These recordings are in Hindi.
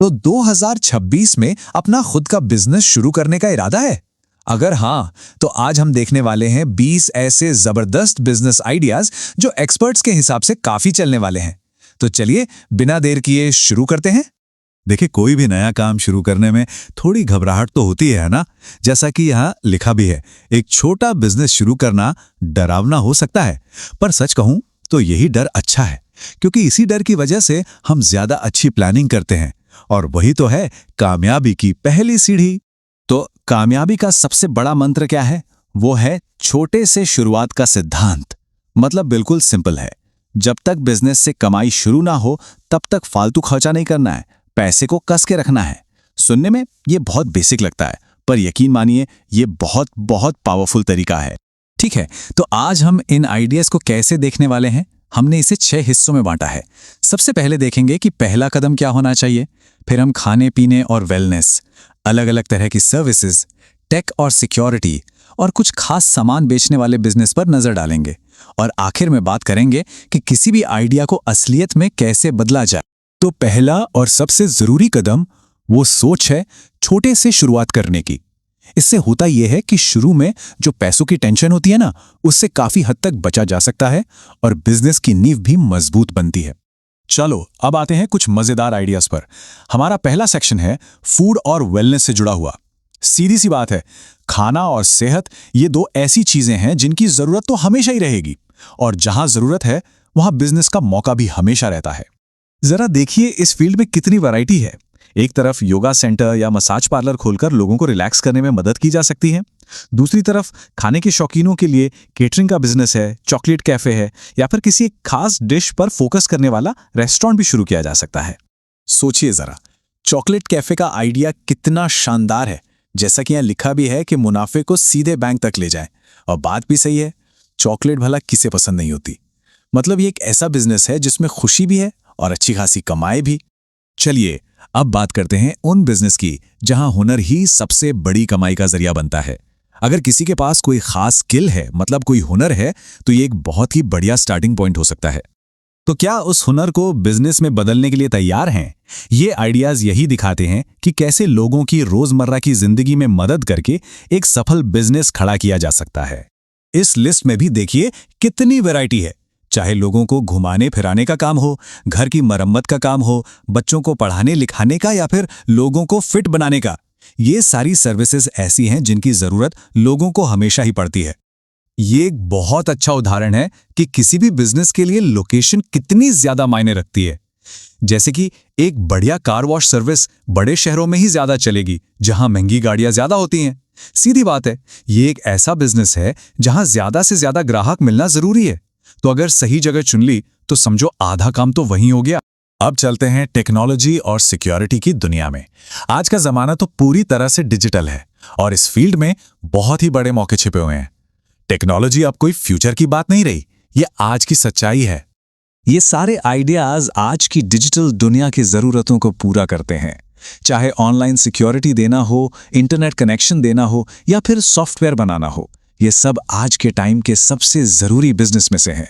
तो 2026 में अपना खुद का बिजनेस शुरू करने का इरादा है? अगर हाँ, तो आज हम देखने वाले हैं 20 ऐसे जबरदस्त बिजनेस आइडियाज जो एक्सपर्ट्स के हिसाब से काफी चलने वाले हैं। तो चलिए बिना देर किए शुरू करते हैं। देखिए, कोई भी नया काम शुरू करने में थोड़ी घबराहट तो होती है ना। जैसा कि यहाँ लिखा भी है, एक छोटा बिजनेस शुरू करना डरावना हो सकता है, पर सच कहूं तो यही डर अच्छा है, क्योंकि इसी डर की वजह से हम ज्यादा अच्छी प्लानिंग करते हैं, और वही तो है कामयाबी की पहली सीढ़ी। तो कामयाबी का सबसे बड़ा मंत्र क्या है? वो है छोटे से शुरुआत का सिद्धांत। मतलब बिल्कुल सिंपल है, जब तक बिजनेस से कमाई शुरू ना हो तब तक फालतू खर्चा नहीं करना है, पैसे को कस के रखना है। सुनने में ये बहुत बेसिक लगता है, पर यकीन मानिए ये बहुत बहुत पावरफुल तरीका है। ठीक है, तो आज हम इन आइडियाज को कैसे देखने वाले हैं। हमने इसे 6 हिस्सों में बांटा है। सबसे पहले देखेंगे कि पहला कदम क्या होना चाहिए, फिर हम खाने पीने और वेलनेस, अलग अलग तरह की सर्विसेज, टेक और सिक्योरिटी और कुछ खास सामान बेचने वाले बिजनेस पर नजर डालेंगे, और आखिर में बात करेंगे कि किसी भी आइडिया को असलियत में कैसे बदला जाए। तो पहला और सबसे जरूरी कदम वो सोच है छोटे से शुरुआत करने की। इससे होता यह है कि शुरू में जो पैसों की टेंशन होती है ना, उससे काफी हद तक बचा जा सकता है और बिजनेस की नींव भी मजबूत बनती है। चलो अब आते हैं कुछ मजेदार आइडियाज पर। हमारा पहला सेक्शन है फूड और वेलनेस से जुड़ा हुआ। सीधी सी बात है, खाना और सेहत ये दो ऐसी चीजें हैं जिनकी जरूरत तो हमेशा ही रहेगी, और जहां जरूरत है वहां बिजनेस का मौका भी हमेशा रहता है। जरा देखिए इस फील्ड में कितनी वैरायटी है। एक तरफ योगा सेंटर या मसाज पार्लर खोलकर लोगों को रिलैक्स करने में मदद की जा सकती है, दूसरी तरफ खाने के शौकीनों के लिए केटरिंग का बिजनेस है, चॉकलेट कैफे है, या फिर किसी एक खास डिश पर फोकस करने वाला रेस्टोरेंट भी शुरू किया जा सकता है। सोचिए जरा, चॉकलेट कैफे का आइडिया कितना शानदार है। जैसा कि यहाँ लिखा भी है कि मुनाफे को सीधे बैंक तक ले जाएं, और बात भी सही है, चॉकलेट भला किसे पसंद नहीं होती। मतलब ये एक ऐसा बिजनेस है जिसमें खुशी भी है और अच्छी खासी कमाई भी। चलिए अब बात करते हैं उन बिजनेस की जहां हुनर ही सबसे बड़ी कमाई का जरिया बनता है। अगर किसी के पास कोई खास स्किल है, मतलब कोई हुनर है, तो ये एक बहुत ही बढ़िया स्टार्टिंग पॉइंट हो सकता है। तो क्या उस हुनर को बिजनेस में बदलने के लिए तैयार हैं? ये आइडियाज यही दिखाते हैं कि कैसे लोगों की रोजमर्रा की जिंदगी में मदद करके एक सफल बिजनेस खड़ा किया जा सकता है। इस लिस्ट में भी देखिए कितनी वैरायटी है। चाहे लोगों को घुमाने फिराने का काम हो, घर की मरम्मत का काम हो, बच्चों को पढ़ाने लिखाने का, या फिर लोगों को फिट बनाने का, ये सारी सर्विसेज ऐसी हैं जिनकी जरूरत लोगों को हमेशा ही पड़ती है। ये एक बहुत अच्छा उदाहरण है कि किसी भी बिजनेस के लिए लोकेशन कितनी ज्यादा मायने रखती है। जैसे कि एक बढ़िया कार वॉश सर्विस बड़े शहरों में ही ज्यादा चलेगी जहां महंगी गाड़ियां ज्यादा होती हैं। सीधी बात है, ये एक ऐसा बिजनेस है जहां ज्यादा से ज्यादा ग्राहक मिलना जरूरी है। तो अगर सही जगह चुन ली तो समझो आधा काम तो वहीं हो गया। अब चलते हैं टेक्नोलॉजी और सिक्योरिटी की दुनिया में। आज का जमाना तो पूरी तरह से डिजिटल है, और इस फील्ड में बहुत ही बड़े मौके छिपे हुए हैं। टेक्नोलॉजी अब कोई फ्यूचर की बात नहीं रही, ये आज की सच्चाई है। ये सारे आइडियाज आज की डिजिटल दुनिया की जरूरतों को पूरा करते हैं। चाहे ऑनलाइन सिक्योरिटी देना हो, इंटरनेट कनेक्शन देना हो, या फिर सॉफ्टवेयर बनाना हो, ये सब आज के टाइम के सबसे जरूरी बिजनेस में से हैं।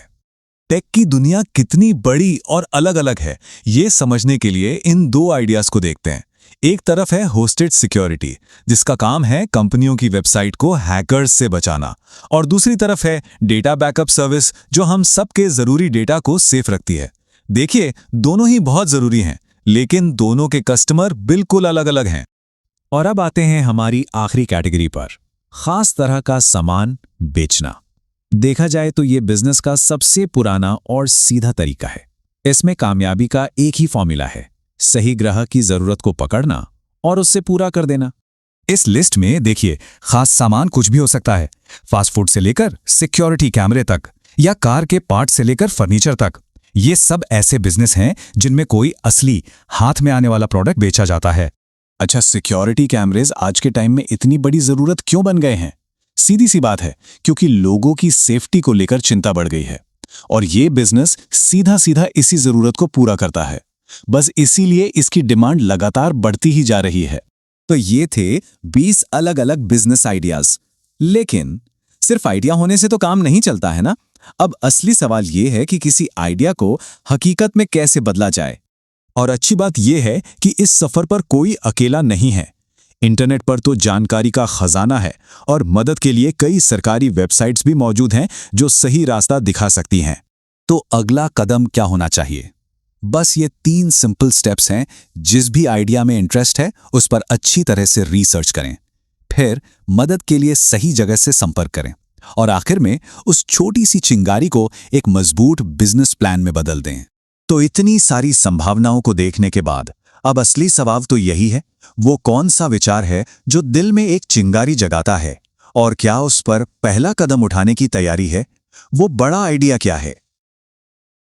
टेक की दुनिया कितनी बड़ी और अलग अलग है, ये समझने के लिए इन दो आइडियाज को देखते हैं। एक तरफ है होस्टेड सिक्योरिटी, जिसका काम है कंपनियों की वेबसाइट को हैकर्स से बचाना, और दूसरी तरफ है डेटा बैकअप सर्विस, जो हम सबके जरूरी डेटा को सेफ रखती है। देखिए, दोनों ही बहुत जरूरी हैं, लेकिन दोनों के कस्टमर बिल्कुल अलग अलग हैं। और अब आते हैं हमारी आखिरी कैटेगरी पर, खास तरह का सामान बेचना। देखा जाए तो ये बिजनेस का सबसे पुराना और सीधा तरीका है। इसमें कामयाबी का एक ही फॉर्मूला है, सही ग्राहक की जरूरत को पकड़ना और उससे पूरा कर देना। इस लिस्ट में देखिए, खास सामान कुछ भी हो सकता है, फास्ट फूड से लेकर सिक्योरिटी कैमरे तक, या कार के पार्ट से लेकर फर्नीचर तक। ये सब ऐसे बिजनेस हैं जिनमें कोई असली हाथ में आने वाला प्रोडक्ट बेचा जाता है। अच्छा, सिक्योरिटी कैमरेज आज के टाइम में इतनी बड़ी जरूरत क्यों बन गए हैं? सीधी सी बात है, क्योंकि लोगों की सेफ्टी को लेकर चिंता बढ़ गई है, और ये बिजनेस सीधा सीधा इसी जरूरत को पूरा करता है। बस इसीलिए इसकी डिमांड लगातार बढ़ती ही जा रही है। तो ये थे 20 अलग अलग बिजनेस आइडियाज। लेकिन सिर्फ आइडिया होने से तो काम नहीं चलता है ना। अब असली सवाल ये है कि किसी आइडिया को हकीकत में कैसे बदला जाए। और अच्छी बात यह है कि इस सफर पर कोई अकेला नहीं है। इंटरनेट पर तो जानकारी का खजाना है और मदद के लिए कई सरकारी वेबसाइट्स भी मौजूद हैं जो सही रास्ता दिखा सकती हैं। तो अगला कदम क्या होना चाहिए? बस ये 3 सिंपल स्टेप्स हैं। जिस भी आइडिया में इंटरेस्ट है उस पर अच्छी तरह से रिसर्च करें, फिर मदद के लिए सही जगह से संपर्क करें और आखिर में उस छोटी सी चिंगारी को एक मजबूत बिजनेस प्लान में बदल दें। तो इतनी सारी संभावनाओं को देखने के बाद अब असली सवाल तो यही है, वो कौन सा विचार है जो दिल में एक चिंगारी जगाता है और क्या उस पर पहला कदम उठाने की तैयारी है? वो बड़ा आइडिया क्या है